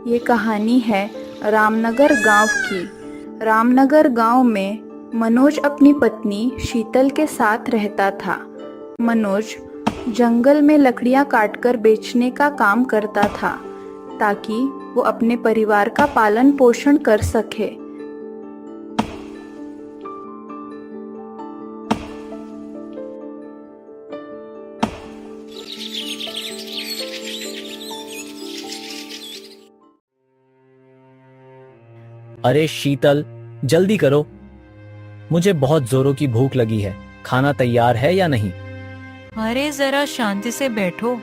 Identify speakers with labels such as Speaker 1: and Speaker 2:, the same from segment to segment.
Speaker 1: ये कहानी है रामनगर गांव की। रामनगर गांव में मनोज अपनी पत्नी शीतल के साथ रहता था। मनोज जंगल में लकड़ियां काटकर बेचने का काम करता था ताकि वो अपने परिवार का पालन पोषण कर सके।
Speaker 2: अरे शीतल, जल्दी करो, मुझे बहुत जोरों की भूख लगी है। खाना तैयार है या नहीं?
Speaker 3: अरे जरा शांति से बैठो,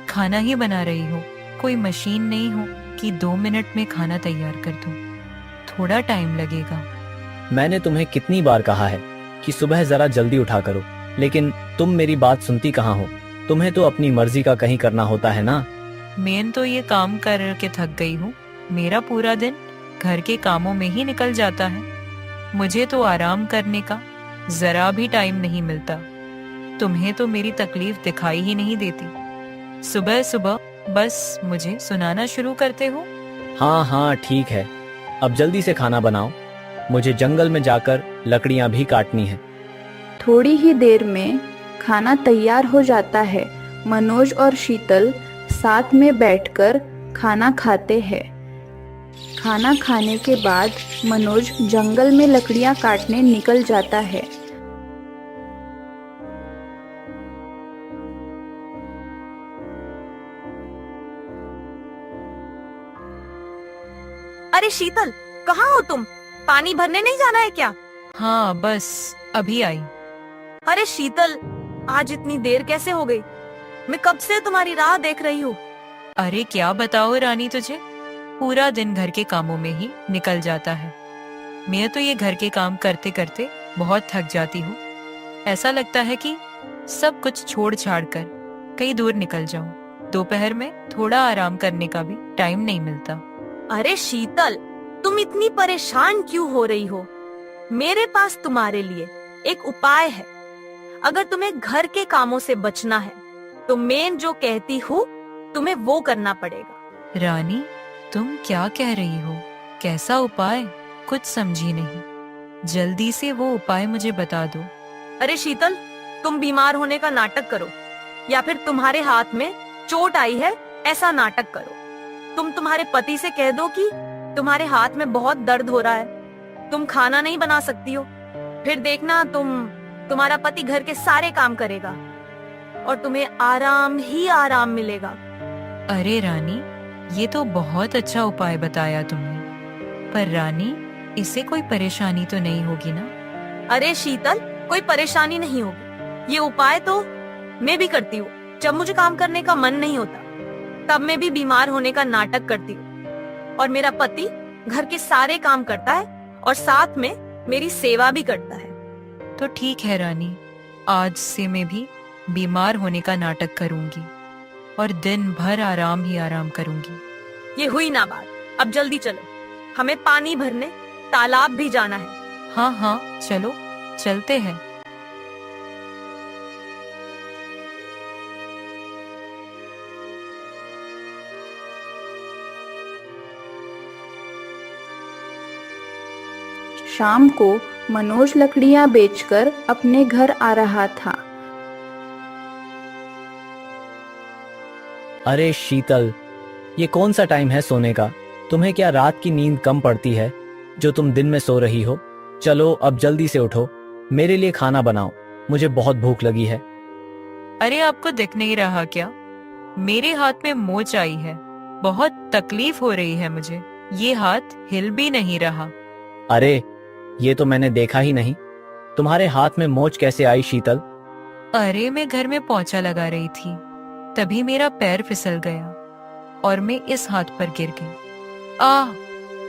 Speaker 3: खाना ही बना रही हो। कोई मशीन नहीं हो कि 2 मिनट में खाना तैयार कर दूं। थोड़ा टाइम लगेगा।
Speaker 2: मैंने तुम्हें कितनी बार कहा है कि सुबह जरा जल्दी उठा करो, लेकिन तुम मेरी बात सुनती कहाँ हो। तुम्हें तो अपनी मर्जी का कहीं करना होता है ना।
Speaker 3: मैं तो ये काम कर के थक गई हूँ। मेरा पूरा दिन घर के कामों में ही निकल जाता है। मुझे तो आराम करने का जरा भी टाइम नहीं मिलता। तुम्हें तो मेरी तकलीफ दिखाई ही नहीं देती। सुबह सुबह बस मुझे सुनाना शुरू करते हो।
Speaker 2: हाँ हाँ ठीक है, अब जल्दी से खाना बनाओ, मुझे जंगल में जाकर लकड़ियां भी काटनी है।
Speaker 1: थोड़ी ही देर में खाना तैयार हो जाता है। मनोज और शीतल साथ में बैठकर खाना खाते हैं। खाना खाने के बाद मनोज जंगल में लकड़ियां काटने निकल जाता है।
Speaker 4: अरे शीतल, कहाँ हो तुम? पानी भरने नहीं जाना है क्या?
Speaker 3: हाँ बस अभी आई।
Speaker 4: अरे शीतल, आज इतनी देर कैसे हो गई? मैं कब से तुम्हारी राह देख रही हूँ।
Speaker 3: अरे क्या बताओ रानी, तुझे पूरा दिन घर के कामों में ही निकल जाता है। मैं तो ये घर के काम करते करते बहुत थक जाती हूँ। ऐसा लगता है कि सब कुछ छोड़ छाड़ कर कहीं दूर निकल जाऊं। दोपहर में थोड़ा आराम करने का भी टाइम नहीं मिलता।
Speaker 4: अरे शीतल, तुम इतनी परेशान क्यों हो रही हो? मेरे पास तुम्हारे लिए एक उपाय है। अगर तुम्हें घर के कामों से बचना है तो मैं जो कहती हूँ तुम्हें वो करना पड़ेगा।
Speaker 3: रानी, तुम क्या कह रही हो? कैसा उपाय? कुछ समझी नहीं। जल्दी से वो उपाय मुझे बता दो।
Speaker 4: अरे शीतल, तुम बीमार होने का नाटक करो या फिर तुम्हारे हाथ में चोट आई है ऐसा नाटक करो। तुम तुम्हारे पति से कह दो कि तुम्हारे हाथ में बहुत दर्द हो रहा है, तुम खाना नहीं बना सकती हो। फिर देखना तुम्हारा पति घर के सारे काम करेगा और तुम्हें आराम ही आराम मिलेगा।
Speaker 3: अरे रानी, ये तो बहुत अच्छा उपाय बताया तुमने। पर रानी, इससे कोई परेशानी तो नहीं होगी ना?
Speaker 4: अरे शीतल, कोई परेशानी नहीं होगी। ये उपाय तो मैं भी करती हूँ। जब मुझे काम करने का मन नहीं होता तब मैं भी बीमार होने का नाटक करती हूँ और मेरा पति घर के सारे काम करता है और साथ में मेरी सेवा भी करता है।
Speaker 3: तो ठीक है रानी, आज से मैं भी बीमार होने का नाटक करूंगी और दिन भर आराम ही आराम करूंगी।
Speaker 4: ये हुई ना बात। अब जल्दी चलो, हमें पानी भरने तालाब भी जाना है।
Speaker 3: हाँ हाँ चलो, चलते हैं।
Speaker 1: शाम को मनोज लकड़ियां बेचकर अपने घर आ रहा था।
Speaker 2: अरे शीतल, ये कौन सा टाइम है सोने का? तुम्हें क्या रात की नींद कम पड़ती है जो तुम दिन में सो रही हो? चलो अब जल्दी से उठो, मेरे लिए खाना बनाओ, मुझे बहुत भूख लगी है।
Speaker 3: अरे आपको दिख नहीं रहा क्या? मेरे हाथ में मोच आई है। बहुत तकलीफ हो रही है मुझे। ये हाथ हिल भी नहीं रहा।
Speaker 2: अरे ये तो मैंने देखा ही नहीं। तुम्हारे हाथ में मोच कैसे आई शीतल?
Speaker 3: अरे मैं घर में पोंछा लगा रही थी, तभी मेरा पैर फिसल गया और मैं इस हाथ पर गिर गई। आह,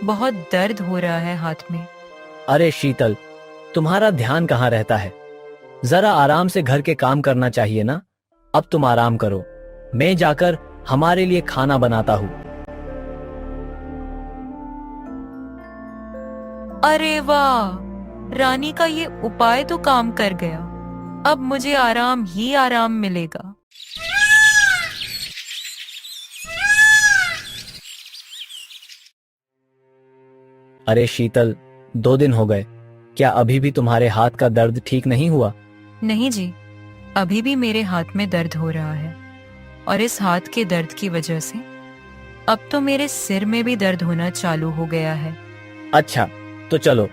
Speaker 3: बहुत दर्द हो रहा है हाथ में।
Speaker 2: अरे शीतल, तुम्हारा ध्यान कहाँ रहता है? जरा आराम से घर के काम करना चाहिए ना। अब तुम आराम करो, मैं जाकर हमारे लिए खाना बनाता हूँ।
Speaker 3: अरे वाह, रानी का ये उपाय तो काम कर गया। अब मुझे आराम ही आराम मिलेगा।
Speaker 2: अरे शीतल, 2 दिन हो गए, क्या अभी भी तुम्हारे हाथ का दर्द ठीक नहीं हुआ?
Speaker 3: नहीं जी, अभी भी मेरे हाथ में दर्द हो रहा है और इस हाथ के दर्द की वजह से अब तो मेरे सिर में भी दर्द होना चालू हो गया है।
Speaker 2: अच्छा, तो चलो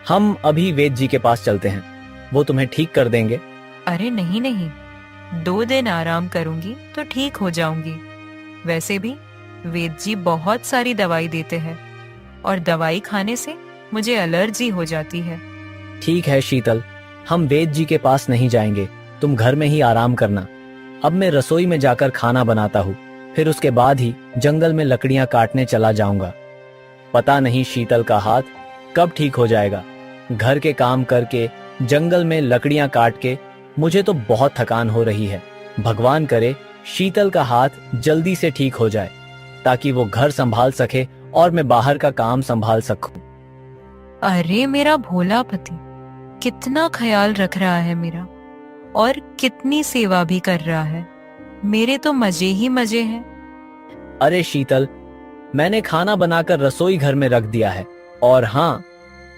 Speaker 2: हम अभी वेद जी के पास चलते हैं, वो तुम्हें ठीक कर देंगे।
Speaker 3: अरे नहीं नहीं, 2 दिन आराम करूंगी तो ठीक हो जाऊंगी। वैसे भी वेद जी बहुत सारी दवाई देते हैं और दवाई खाने से मुझे एलर्जी हो जाती है।
Speaker 2: ठीक है शीतल, हम वेद जी के पास नहीं जाएंगे, तुम घर में ही आराम करना। अब मैं रसोई में जाकर खाना बनाता हूँ, फिर उसके बाद ही जंगल में लकड़ियां काटने चला जाऊंगा। पता नहीं शीतल का हाथ कब ठीक हो जाएगा। घर के काम करके, जंगल में लकड़ियां काट के मुझे तो बहुत थकान हो रही है। भगवान करे शीतल का हाथ जल्दी से ठीक हो जाए, ताकि वो घर संभाल सके और मैं बाहर का काम संभाल सकूं।
Speaker 3: अरे मेरा भोला पति कितना ख्याल रख रहा है मेरा, और कितनी सेवा भी कर रहा है। मेरे तो मजे ही मजे हैं।
Speaker 2: अरे शीतल, मैंने खाना बनाकर रसोई घर में रख दिया है, और हाँ,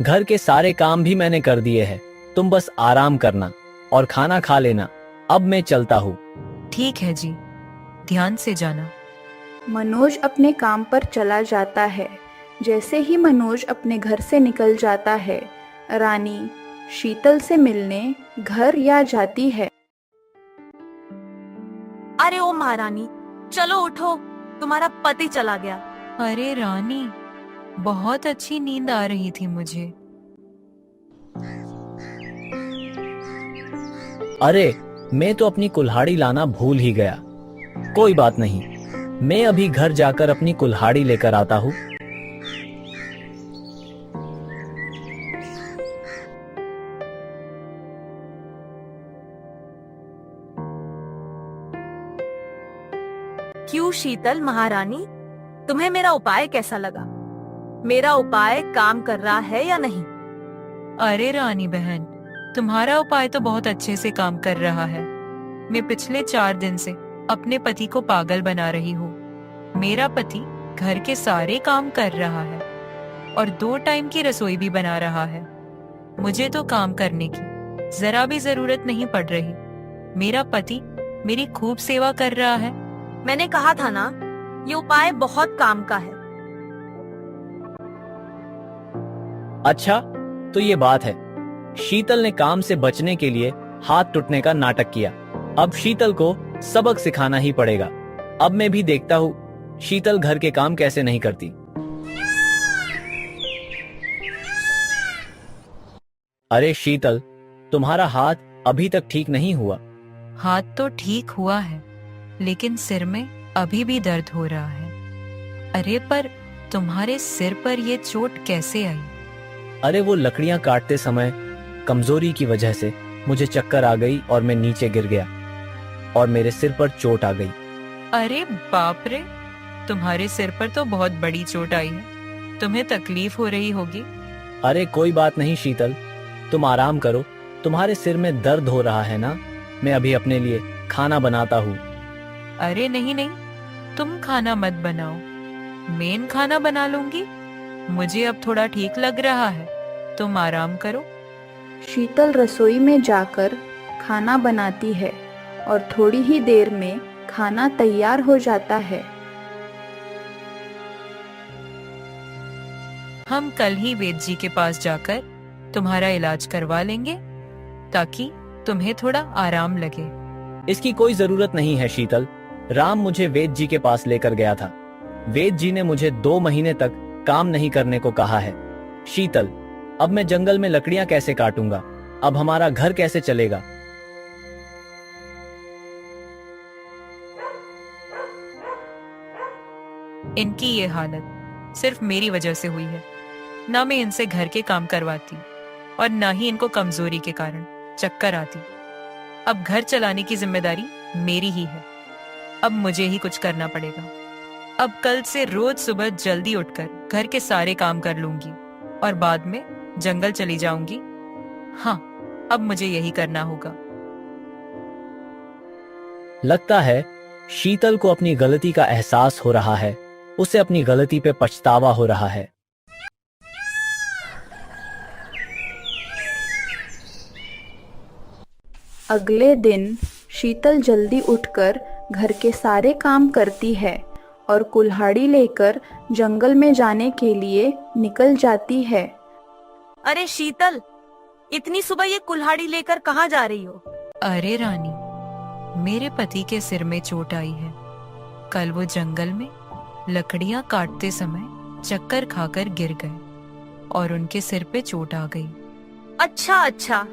Speaker 2: घर के सारे काम भी मैंने कर दिए हैं। तुम बस आराम करना और खाना खा लेना। अब मैं चलता हूँ।
Speaker 3: ठीक है जी, ध्यान से जाना।
Speaker 1: मनोज अपने काम पर चला जाता है। जैसे ही मनोज अपने घर से निकल जाता है, रानी शीतल से मिलने घर आ जाती है।
Speaker 4: अरे ओ महारानी, चलो उठो, तुम्हारा पति चला गया।
Speaker 3: अरे रानी, बहुत अच्छी नींद आ रही थी मुझे।
Speaker 2: अरे, मैं तो अपनी कुल्हाड़ी लाना भूल ही गया। कोई बात नहीं, मैं अभी घर जाकर अपनी कुल्हाड़ी लेकर आता हूँ।
Speaker 4: क्यों शीतल महारानी, तुम्हें मेरा उपाय कैसा लगा? मेरा उपाय काम कर रहा है या नहीं?
Speaker 3: अरे रानी बहन, तुम्हारा उपाय तो बहुत अच्छे से काम कर रहा है। मैं पिछले 4 दिन से अपने पति को पागल बना रही हूँ। मेरा पति घर के सारे काम कर रहा है और 2 टाइम की रसोई भी बना रहा है। मुझे तो काम करने की जरा भी जरूरत नहीं पड़ रही। मेरा पति मेरी खूब सेवा कर रहा है।
Speaker 4: मैंने कहा था ना, ये उपाय बहुत काम का है।
Speaker 2: अच्छा, तो ये बात है। शीतल ने काम से बचने के लिए हाथ टूटने का नाटक किया। अब शीतल को सबक सिखाना ही पड़ेगा। अब मैं भी देखता हूँ शीतल घर के काम कैसे नहीं करती। अरे शीतल, तुम्हारा हाथ अभी तक ठीक नहीं हुआ।
Speaker 3: हाथ तो ठीक हुआ है, लेकिन सिर में अभी भी दर्द हो रहा है। अरे पर तुम्हारे सिर पर ये चोट कैसे आई?
Speaker 2: अरे वो लकड़ियां काटते समय कमजोरी की वजह से मुझे चक्कर आ गई और मैं नीचे गिर गया और मेरे सिर पर चोट आ गई।
Speaker 3: अरे बाप रे, तुम्हारे सिर पर तो बहुत बड़ी चोट आई है। तुम्हें तकलीफ हो रही होगी।
Speaker 2: अरे कोई बात नहीं शीतल, तुम आराम करो। तुम्हारे सिर में दर्द हो रहा है ना, मैं अभी अपने लिए खाना बनाता हूँ।
Speaker 3: अरे नहीं नहीं, तुम खाना मत बनाओ, मैं खाना बना लूंगी। मुझे अब थोड़ा ठीक लग रहा है, तुम आराम करो।
Speaker 1: शीतल रसोई में जाकर खाना बनाती है और थोड़ी ही देर में खाना तैयार हो जाता है।
Speaker 3: हम कल ही वेद जी के पास जाकर तुम्हारा इलाज करवा लेंगे, ताकि तुम्हें थोड़ा आराम लगे।
Speaker 2: इसकी कोई जरूरत नहीं है शीतल। राम मुझे वेद जी के पास लेकर गया था। वेद जी ने मुझे 2 महीने तक काम नहीं करने को कहा है। शीतल, अब मैं जंगल में लकड़ियां कैसे काटूंगा? अब हमारा घर कैसे चलेगा?
Speaker 3: इनकी ये हालत सिर्फ मेरी वजह से हुई है। ना मैं इनसे घर के काम करवाती और ना ही इनको कमजोरी के कारण चक्कर आती। अब घर चलाने की जिम्मेदारी मेरी ही है। अब मुझे ही कुछ करना पड़ेगा। अब कल से रोज सुबह जल्दी उठकर घर के सारे काम कर लूंगी और बाद में जंगल चली जाऊंगी। हाँ, अब मुझे यही करना होगा।
Speaker 2: लगता है शीतल को अपनी गलती का एहसास हो रहा है। उसे अपनी गलती पे पछतावा हो रहा है।
Speaker 1: अगले दिन शीतल जल्दी उठकर घर के सारे काम करती है और कुल्हाड़ी लेकर जंगल में जाने के लिए निकल जाती है।
Speaker 4: अरे शीतल, इतनी सुबह ये कुल्हाड़ी लेकर कहाँ जा रही हो?
Speaker 3: अरे रानी, मेरे पति के सिर में चोट आई है। कल वो जंगल में लकड़ियां काटते समय चक्कर खाकर गिर गए और उनके सिर पे चोट आ गई।
Speaker 4: अच्छा अच्छा,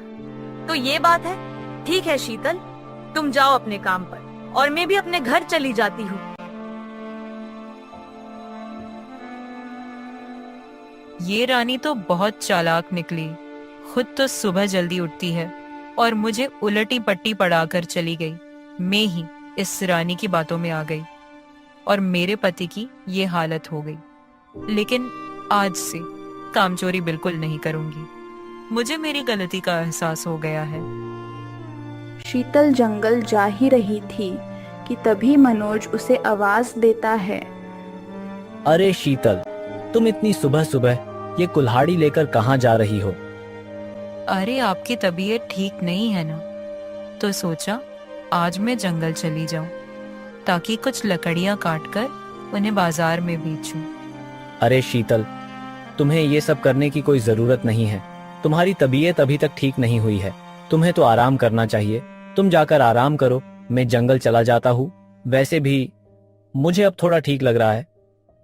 Speaker 4: तो ये बात है। ठीक है शीतल, तुम जाओ अपने काम पर और मैं भी अपने घर चली जाती हूँ।
Speaker 3: ये रानी तो बहुत चालाक निकली। खुद तो सुबह जल्दी उठती है और मुझे उलटी पट्टी पढ़ाकर चली गई। मैं ही इस रानी की बातों में आ गई और मेरे पति की ये हालत हो गई। लेकिन आज से कामचोरी बिल्कुल नहीं करूंगी। मुझे मेरी गलती का एहसास हो गया है।
Speaker 1: शीतल जंगल जा ही रही थी कि तभी मनोज उसे आवाज देता है।
Speaker 2: अरे शीतल, तुम इतनी सुबह सुबह ये कुल्हाड़ी लेकर कहाँ जा रही हो?
Speaker 3: अरे आपकी तबीयत ठीक नहीं है ना, तो सोचा आज मैं जंगल चली जाऊं ताकि कुछ लकड़ियां काटकर उन्हें बाजार में बेचूं।
Speaker 2: अरे शीतल, तुम्हें ये सब करने की कोई जरूरत नहीं है। तुम्हारी तबीयत अभी तक ठीक नहीं हुई है। तुम्हें तो आराम करना चाहिए। तुम जाकर आराम करो, मैं जंगल चला जाता हूँ। वैसे भी मुझे अब थोड़ा ठीक लग रहा है।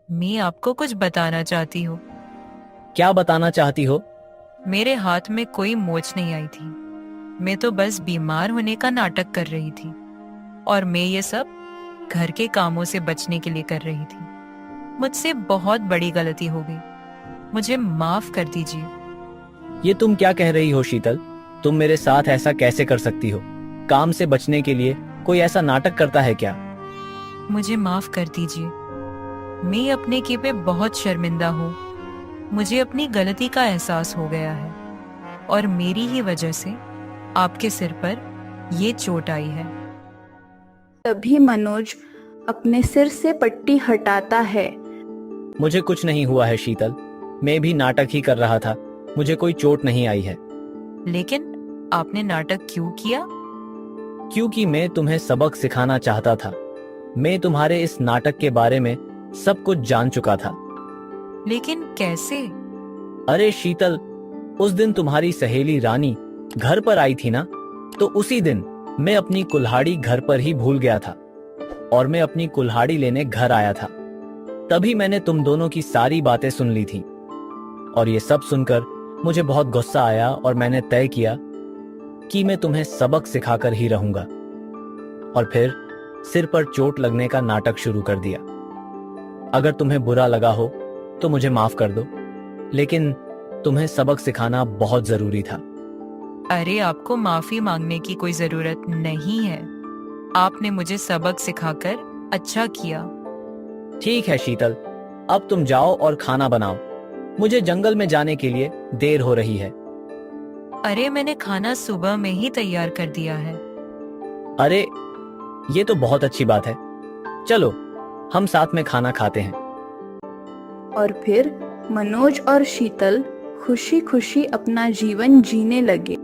Speaker 3: मैं आपको कुछ बताना चाहती हूँ।
Speaker 2: क्या बताना चाहती हो?
Speaker 3: मेरे हाथ में कोई मोच नहीं आई थी। मैं तो बस बीमार होने का नाटक कर रही थी और मैं ये सब घर के कामों से बचने के लिए कर रही थी। मुझसे बहुत बड़ी गलती हो गई, मुझे माफ कर दीजिए।
Speaker 2: ये तुम क्या कह रही हो शीतल? तुम मेरे साथ ऐसा कैसे कर सकती हो? काम से बचने के लिए कोई ऐसा नाटक करता है क्या?
Speaker 3: मुझे माफ कर दीजिए। मैं अपने की पे बहुत शर्मिंदा हूँ। मुझे अपनी गलती का एहसास हो गया है और मेरी ही वजह से आपके सिर पर ये चोट आई है।
Speaker 1: तभी मनोज अपने सिर से पट्टी हटाता है।
Speaker 2: मुझे कुछ नहीं हुआ है शीतल, मैं भी नाटक ही कर रहा था। मुझे कोई चोट नहीं आई है।
Speaker 3: लेकिन आपने नाटक क्यों किया?
Speaker 2: क्योंकि मैं तुम्हें सबक सिखाना चाहता था। मैं तुम्हारे इस नाटक के बारे में सब कुछ जान चुका था।
Speaker 3: लेकिन कैसे?
Speaker 2: अरे शीतल, उस दिन तुम्हारी सहेली रानी घर पर आई थी ना, तो उसी दिन मैं अपनी कुल्हाड़ी घर पर ही भूल गया था और मैं अपनी कुल्हाड़ी लेने घर आया था। तभी मैंने तुम दोनों की सारी बातें सुन ली थी और ये सब सुनकर मुझे बहुत गुस्सा आया और मैंने तय किया कि मैं तुम्हें सबक सिखाकर ही रहूंगा और फिर सिर पर चोट लगने का नाटक शुरू कर दिया। अगर तुम्हें बुरा लगा हो तो मुझे माफ कर दो, लेकिन तुम्हें सबक सिखाना बहुत जरूरी था।
Speaker 3: अरे आपको माफी मांगने की कोई जरूरत नहीं है। आपने मुझे सबक सिखाकर अच्छा किया।
Speaker 2: ठीक है शीतल, अब तुम जाओ और खाना बनाओ। मुझे जंगल में जाने के लिए देर हो रही है।
Speaker 3: अरे मैंने खाना सुबह में ही तैयार कर दिया है।
Speaker 2: अरे ये तो बहुत अच्छी बात है। चलो हम साथ में खाना खाते हैं।
Speaker 1: और फिर मनोज और शीतल खुशी खुशी अपना जीवन जीने लगे।